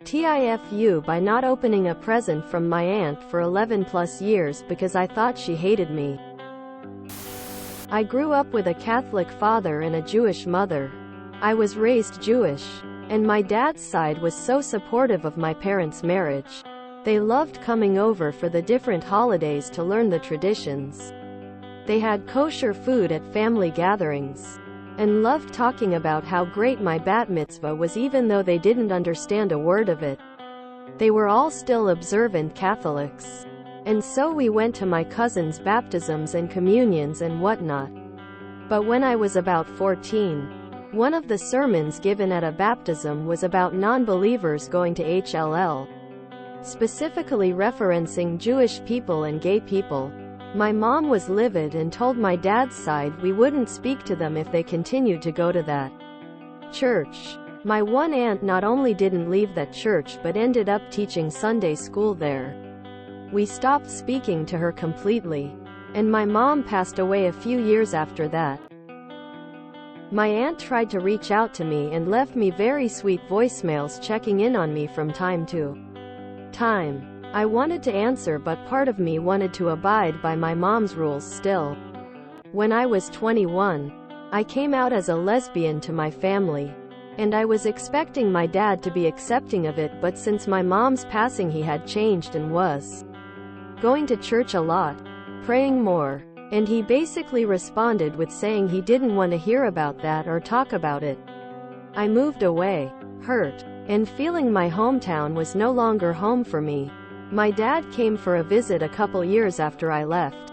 TIFU by not opening a present from my aunt for 11 plus years because I thought she hated me. I grew up with a Catholic father and a Jewish mother. I was raised Jewish, and my dad's side was so supportive of my parents' marriage. They loved coming over for the different holidays to learn the traditions. They had kosher food at family gatherings, and loved talking about how great my bat mitzvah was even though they didn't understand a word of it. They were all still observant Catholics. And so we went to my cousins' baptisms and communions and whatnot. But when I was about 14, one of the sermons given at a baptism was about non-believers going to HLL, specifically referencing Jewish people and gay people. My mom was livid and told my dad's side we wouldn't speak to them if they continued to go to that church. My one aunt not only didn't leave that church but ended up teaching Sunday school there. We stopped speaking to her completely, and my mom passed away a few years after that. My aunt tried to reach out to me and left me very sweet voicemails checking in on me from time to time. I wanted to answer, but part of me wanted to abide by my mom's rules still. When I was 21, I came out as a lesbian to my family, and I was expecting my dad to be accepting of it, but since my mom's passing he had changed and was going to church a lot, praying more, and he basically responded with saying he didn't want to hear about that or talk about it. I moved away, hurt, and feeling my hometown was no longer home for me. My dad came for a visit a couple years after I left.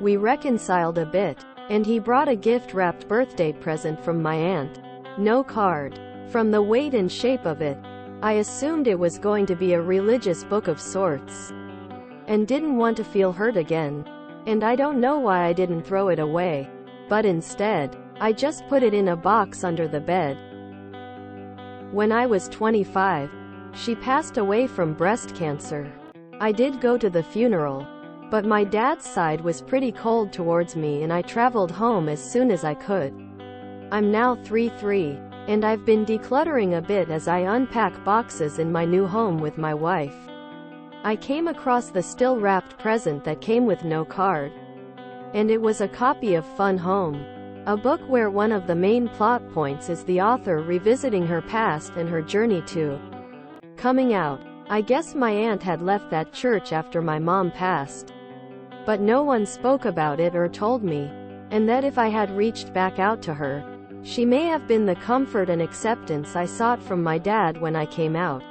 We reconciled a bit, and he brought a gift-wrapped birthday present from my aunt. No card. From the weight and shape of it, I assumed it was going to be a religious book of sorts, and didn't want to feel hurt again. And I don't know why I didn't throw it away, but instead, I just put it in a box under the bed. When I was 25, she passed away from breast cancer. I did go to the funeral, but my dad's side was pretty cold towards me and I traveled home as soon as I could. I'm now 33, and I've been decluttering a bit as I unpack boxes in my new home with my wife. I came across the still wrapped present that came with no card. And it was a copy of Fun Home, a book where one of the main plot points is the author revisiting her past and her journey to coming out. I guess my aunt had left that church after my mom passed, but no one spoke about it or told me, and that if I had reached back out to her, she may have been the comfort and acceptance I sought from my dad when I came out.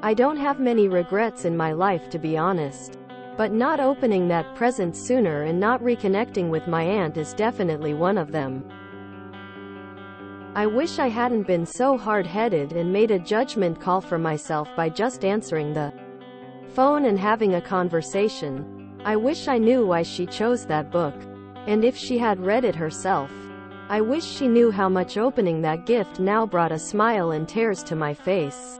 I don't have many regrets in my life, to be honest, but not opening that present sooner and not reconnecting with my aunt is definitely one of them. I wish I hadn't been so hard-headed and made a judgment call for myself by just answering the phone and having a conversation. I wish I knew why she chose that book, and if she had read it herself. I wish she knew how much opening that gift now brought a smile and tears to my face,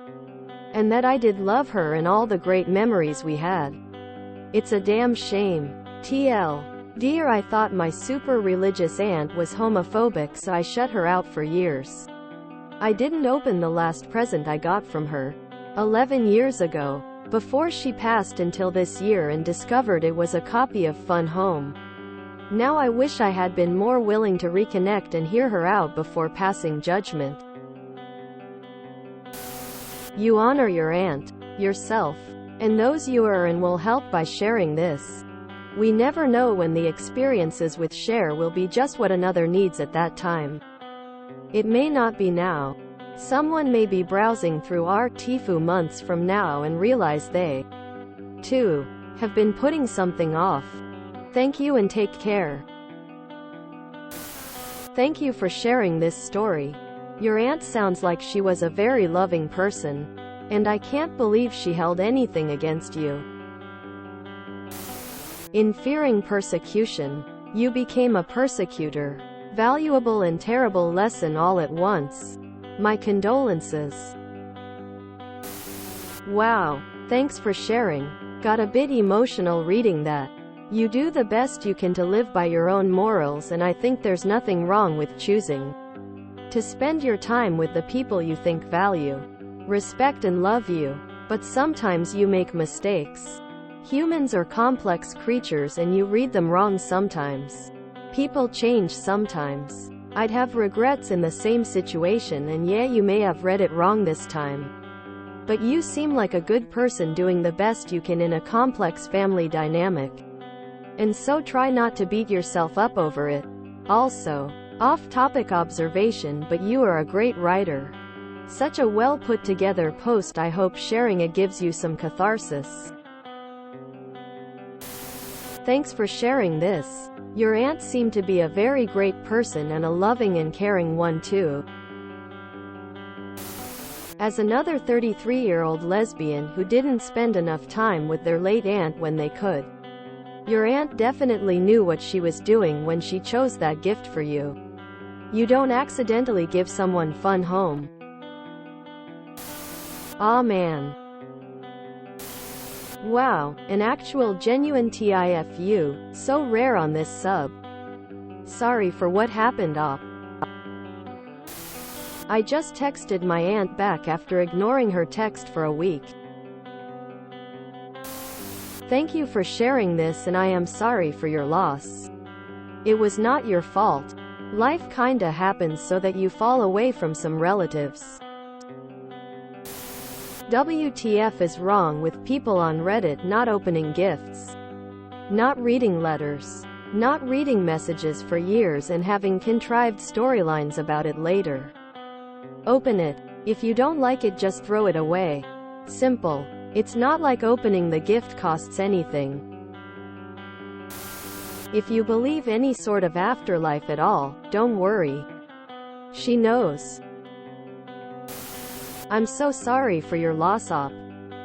and that I did love her and all the great memories we had. It's a damn shame. TL. Dear, I thought my super religious aunt was homophobic, so I shut her out for years. I didn't open the last present I got from her 11 years ago, before she passed, until this year, and discovered it was a copy of Fun Home. Now I wish I had been more willing to reconnect and hear her out before passing judgment. You honor your aunt, yourself, and those you are and will help by sharing this. We never know when the experiences with share will be just what another needs at that time. It may not be now. Someone may be browsing through our TIFU months from now and realize they, too, have been putting something off. Thank you and take care. Thank you for sharing this story. Your aunt sounds like she was a very loving person, and I can't believe she held anything against you. In fearing persecution, you became a persecutor. Valuable and terrible lesson all at once. My condolences. Wow, thanks for sharing. Got a bit emotional reading that. You do the best you can to live by your own morals, and I think there's nothing wrong with choosing to spend your time with the people you think value respect and love you. But sometimes you make mistakes. Humans are complex creatures and you read them wrong sometimes. People change sometimes. I'd have regrets in the same situation, and yeah, you may have read it wrong this time. But you seem like a good person doing the best you can in a complex family dynamic. And so try not to beat yourself up over it. Also, off-topic observation, but you are a great writer. Such a well put together post. I hope sharing it gives you some catharsis. Thanks for sharing this. Your aunt seemed to be a very great person and a loving and caring one too. As another 33-year-old lesbian who didn't spend enough time with their late aunt when they could, your aunt definitely knew what she was doing when she chose that gift for you. You don't accidentally give someone fun home. Aw man. Wow, an actual genuine TIFU, so rare on this sub. Sorry for what happened, op. I just texted my aunt back after ignoring her text for a week. Thank you for sharing this, and I am sorry for your loss. It was not your fault. Life kinda happens so that you fall away from some relatives. WTF is wrong with people on Reddit not opening gifts, not reading letters, not reading messages for years and having contrived storylines about it later. Open it. If you don't like it, just throw it away. Simple. It's not like opening the gift costs anything. If you believe any sort of afterlife at all, don't worry. She knows. I'm so sorry for your loss, op.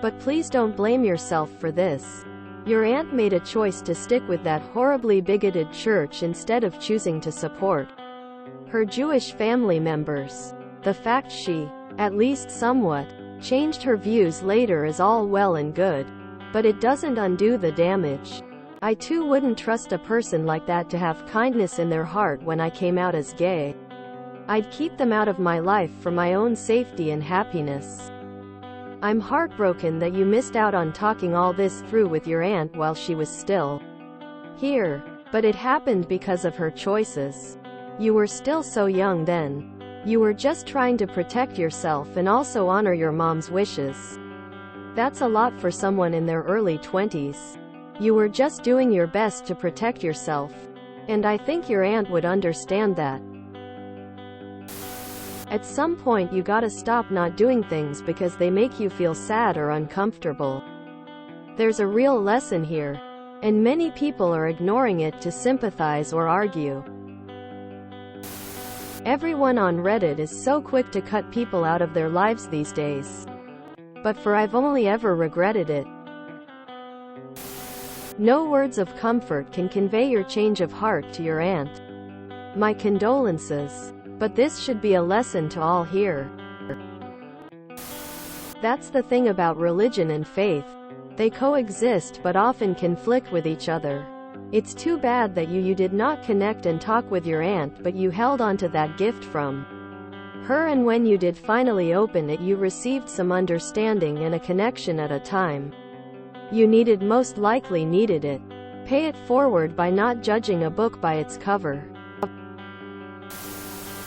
But please don't blame yourself for this. Your aunt made a choice to stick with that horribly bigoted church instead of choosing to support her Jewish family members. The fact she, at least somewhat, changed her views later is all well and good, but it doesn't undo the damage. I too wouldn't trust a person like that to have kindness in their heart when I came out as gay. I'd keep them out of my life for my own safety and happiness. I'm heartbroken that you missed out on talking all this through with your aunt while she was still here, but it happened because of her choices. You were still so young then. You were just trying to protect yourself and also honor your mom's wishes. That's a lot for someone in their early 20s. You were just doing your best to protect yourself. And I think your aunt would understand that. At some point you gotta stop not doing things because they make you feel sad or uncomfortable. There's a real lesson here. And many people are ignoring it to sympathize or argue. Everyone on Reddit is so quick to cut people out of their lives these days. But I've only ever regretted it. No words of comfort can convey your change of heart to your aunt. My condolences. But this should be a lesson to all here. That's the thing about religion and faith. They coexist but often conflict with each other. It's too bad that you did not connect and talk with your aunt, but you held on to that gift from her, and when you did finally open it, you received some understanding and a connection at a time you most likely needed it. Pay it forward by not judging a book by its cover.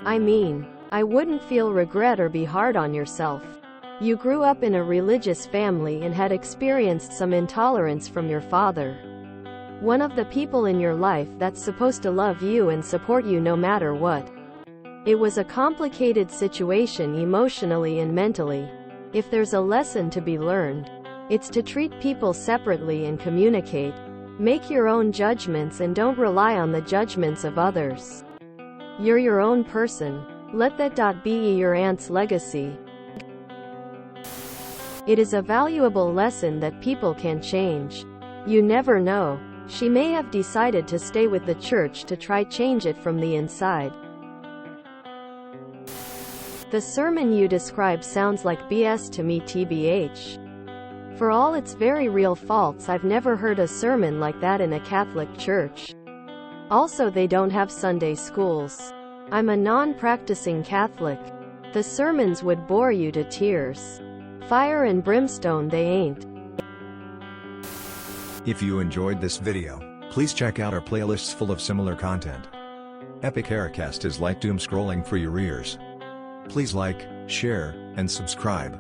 I mean, I wouldn't feel regret or be hard on yourself. You grew up in a religious family and had experienced some intolerance from your father. One of the people in your life that's supposed to love you and support you no matter what. It was a complicated situation emotionally and mentally. If there's a lesson to be learned, it's to treat people separately and communicate. Make your own judgments and don't rely on the judgments of others. You're your own person. Let that be your aunt's legacy. It is a valuable lesson that people can change. You never know. She may have decided to stay with the church to try change it from the inside. The sermon you describe sounds like BS to me, tbh. For all its very real faults, I've never heard a sermon like that in a Catholic church. Also, they don't have Sunday schools. I'm a non-practicing Catholic. The sermons would bore you to tears. Fire and brimstone they ain't. If you enjoyed this video, please check out our playlists full of similar content. Epic Haircast is like doom scrolling for your ears. Please like, share, and subscribe.